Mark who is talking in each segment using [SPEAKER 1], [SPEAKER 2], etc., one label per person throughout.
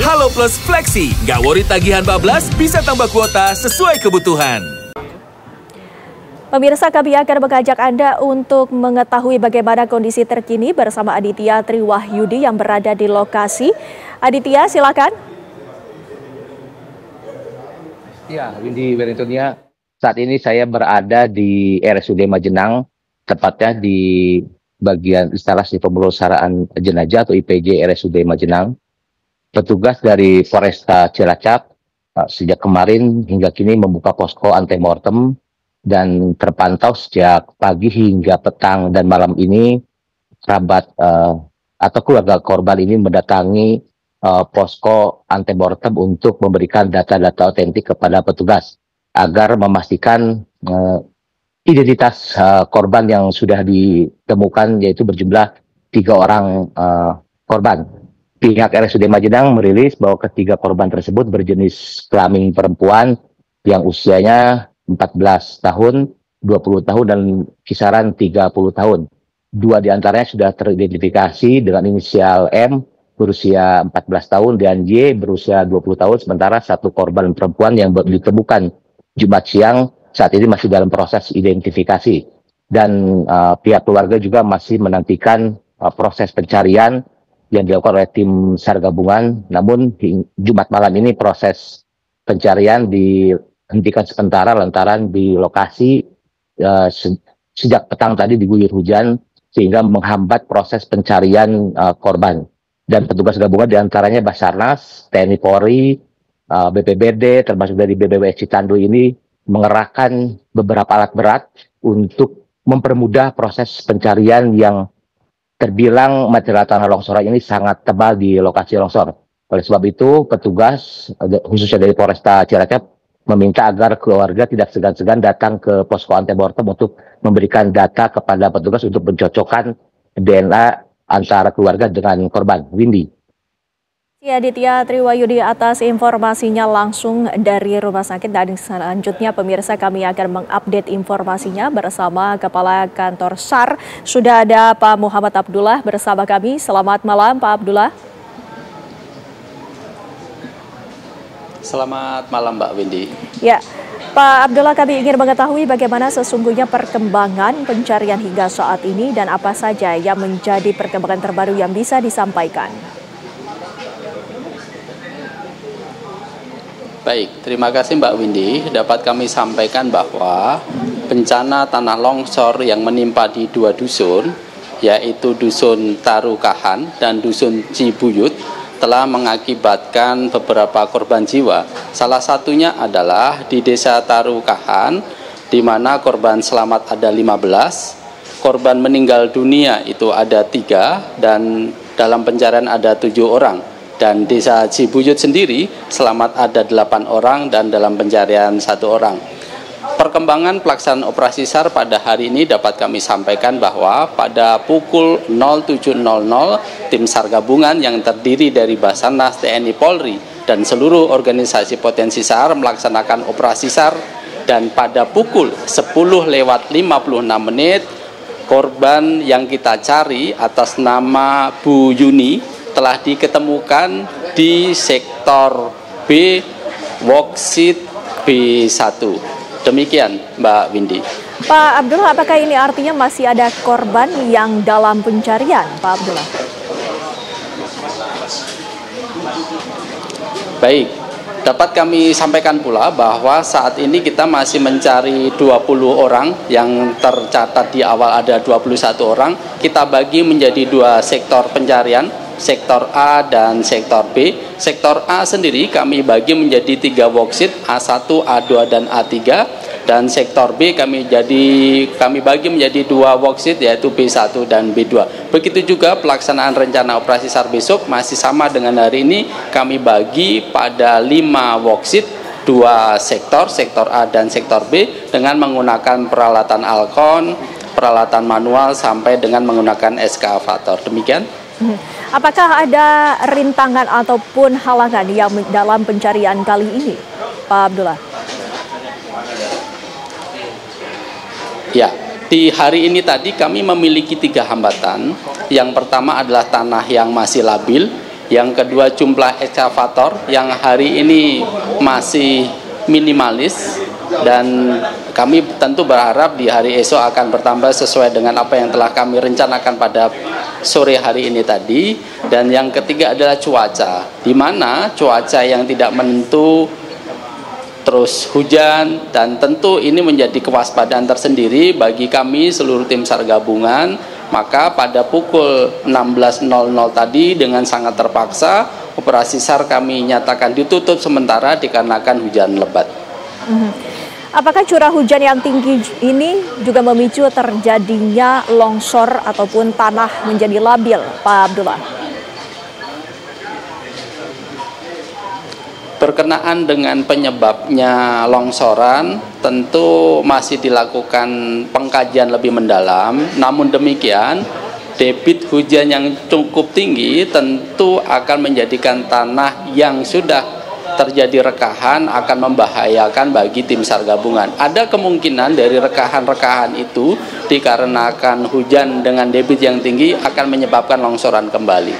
[SPEAKER 1] Halo Plus Flexi, nggak worry tagihan bablas, bisa tambah kuota sesuai kebutuhan.
[SPEAKER 2] Pemirsa, kami akan mengajak Anda untuk mengetahui bagaimana kondisi terkini bersama Aditya Triwahyudi yang berada di lokasi. Aditya, silakan.
[SPEAKER 3] Ya, Windy Wellingtonia, saat ini saya berada di RSUD Majenang, tepatnya di bagian instalasi pemulasaran jenazah atau IPJ RSUD Majenang. Petugas dari Polresta Cilacap sejak kemarin hingga kini membuka posko antemortem dan terpantau sejak pagi hingga petang dan malam ini kerabat atau keluarga korban ini mendatangi posko antemortem untuk memberikan data-data otentik kepada petugas agar memastikan identitas korban yang sudah ditemukan, yaitu berjumlah 3 orang korban. Pihak RSUD Majenang merilis bahwa ketiga korban tersebut berjenis kelamin perempuan yang usianya 14 tahun, 20 tahun, dan kisaran 30 tahun. 2 diantaranya sudah teridentifikasi dengan inisial M berusia 14 tahun dan Y berusia 20 tahun, sementara satu korban perempuan yang ditemukan Jumat siang saat ini masih dalam proses identifikasi. Dan pihak keluarga juga masih menantikan proses pencarian yang dilakukan oleh tim SAR gabungan. Namun Jumat malam ini proses pencarian dihentikan sementara lantaran di lokasi sejak petang tadi diguyur hujan sehingga menghambat proses pencarian korban. Dan petugas gabungan diantaranya Basarnas, TNI Polri, BPBD, termasuk dari BBWS Citandu ini mengerahkan beberapa alat berat untuk mempermudah proses pencarian yang terbilang material tanah longsoran ini sangat tebal di lokasi longsor. Oleh sebab itu, petugas khususnya dari Polresta Cilacap meminta agar keluarga tidak segan-segan datang ke posko antemortem untuk memberikan data kepada petugas untuk mencocokkan DNA antara keluarga dengan korban. Windy.
[SPEAKER 2] Ya, Aditya Triwahyudi atas informasinya langsung dari rumah sakit, dan selanjutnya pemirsa kami akan mengupdate informasinya bersama Kepala Kantor SAR. Sudah ada Pak Muhammad Abdullah bersama kami. Selamat malam Pak Abdullah.
[SPEAKER 4] Selamat malam Mbak Windy.
[SPEAKER 2] Ya, Pak Abdullah, kami ingin mengetahui bagaimana sesungguhnya perkembangan pencarian hingga saat ini dan apa saja yang menjadi perkembangan terbaru yang bisa disampaikan.
[SPEAKER 4] Baik, terima kasih Mbak Windy. Dapat kami sampaikan bahwa bencana tanah longsor yang menimpa di 2 dusun, yaitu Dusun Tarukahan dan Dusun Cibuyut, telah mengakibatkan beberapa korban jiwa. Salah satunya adalah di Desa Tarukahan, di mana korban selamat ada 15, korban meninggal dunia itu ada 3, dan dalam pencarian ada 7 orang. Dan Desa Cibuyut sendiri selamat ada 8 orang dan dalam pencarian 1 orang. Perkembangan pelaksanaan operasi SAR pada hari ini dapat kami sampaikan bahwa pada pukul 07.00 tim SAR gabungan yang terdiri dari Basarnas, TNI Polri dan seluruh organisasi potensi SAR melaksanakan operasi SAR, dan pada pukul 10:56 korban yang kita cari atas nama Bu Yuni telah diketemukan di sektor B, Woksit B1. Demikian Mbak Windy.
[SPEAKER 2] Pak Abdullah, apakah ini artinya masih ada korban yang dalam pencarian, Pak Abdullah?
[SPEAKER 4] Baik, dapat kami sampaikan pula bahwa saat ini kita masih mencari 20 orang, yang tercatat di awal ada 21 orang. Kita bagi menjadi 2 sektor pencarian, sektor A dan sektor B. Sektor A sendiri kami bagi menjadi 3 worksheet, A1, A2, dan A3. Dan sektor B kami bagi menjadi 2 worksheet, yaitu B1 dan B2. Begitu juga pelaksanaan rencana operasi SAR besok masih sama dengan hari ini. Kami bagi pada 5 worksheet, 2 sektor, sektor A dan sektor B, dengan menggunakan peralatan Alcon, peralatan manual, sampai dengan menggunakan eskavator. Demikian.
[SPEAKER 2] Apakah ada rintangan ataupun halangan yang dalam pencarian kali ini, Pak Abdullah?
[SPEAKER 4] Ya, di hari ini tadi kami memiliki 3 hambatan. Yang pertama adalah tanah yang masih labil, Yang kedua jumlah ekskavator yang hari ini masih minimalis, dan kami tentu berharap di hari esok akan bertambah sesuai dengan apa yang telah kami rencanakan pada sore hari ini tadi. Dan yang ketiga adalah cuaca, di mana cuaca yang tidak menentu, terus hujan, dan tentu ini menjadi kewaspadaan tersendiri bagi kami seluruh tim SAR gabungan. Maka pada pukul 16.00 tadi dengan sangat terpaksa operasi SAR kami nyatakan ditutup sementara dikarenakan hujan lebat.
[SPEAKER 2] Apakah curah hujan yang tinggi ini juga memicu terjadinya longsor ataupun tanah menjadi labil, Pak Abdullah?
[SPEAKER 4] Berkenaan dengan penyebabnya longsoran, tentu masih dilakukan pengkajian lebih mendalam. Namun demikian, debit hujan yang cukup tinggi tentu akan menjadikan tanah yang sudah terjadi rekahan akan membahayakan bagi tim SAR gabungan. Ada kemungkinan dari rekahan-rekahan itu dikarenakan hujan dengan debit yang tinggi akan menyebabkan longsoran kembali.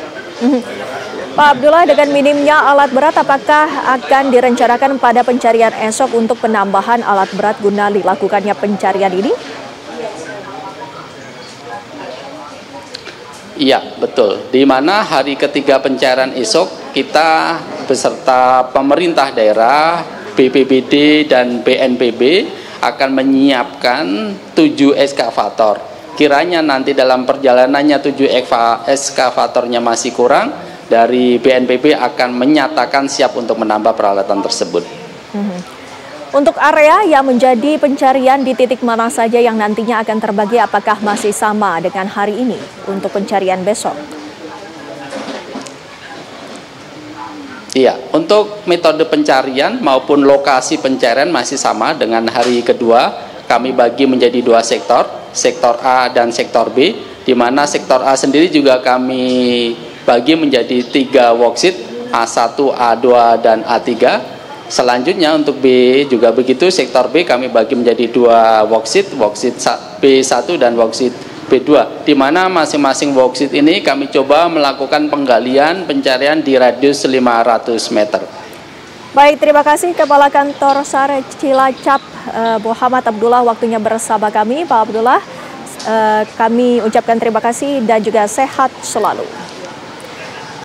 [SPEAKER 2] Pak Abdullah, dengan minimnya alat berat, apakah akan direncanakan pada pencarian esok untuk penambahan alat berat guna dilakukannya pencarian ini?
[SPEAKER 4] Iya, betul. Di mana hari ketiga pencarian esok kita beserta pemerintah daerah, BPBD dan BNPB akan menyiapkan 7 ekskavator. Kiranya nanti dalam perjalanannya 7 ekskavatornya masih kurang, dari BNPB akan menyatakan siap untuk menambah peralatan tersebut.
[SPEAKER 2] Untuk area yang menjadi pencarian di titik mana saja yang nantinya akan terbagi, apakah masih sama dengan hari ini untuk pencarian besok?
[SPEAKER 4] Iya, untuk metode pencarian maupun lokasi pencarian masih sama dengan hari kedua. Kami bagi menjadi 2 sektor, sektor A dan sektor B, di mana sektor A sendiri juga kami bagi menjadi 3 worksheet, A1, A2, dan A3. Selanjutnya untuk B juga begitu, sektor B kami bagi menjadi 2 worksheet, worksheet B1 dan worksheet B2, di mana masing-masing worksheet ini kami coba melakukan penggalian pencarian di radius 500 meter.
[SPEAKER 2] Baik, terima kasih Kepala Kantor SAR Cilacap Muhammad Abdullah waktunya bersama kami. Pak Abdullah, kami ucapkan terima kasih dan juga sehat selalu.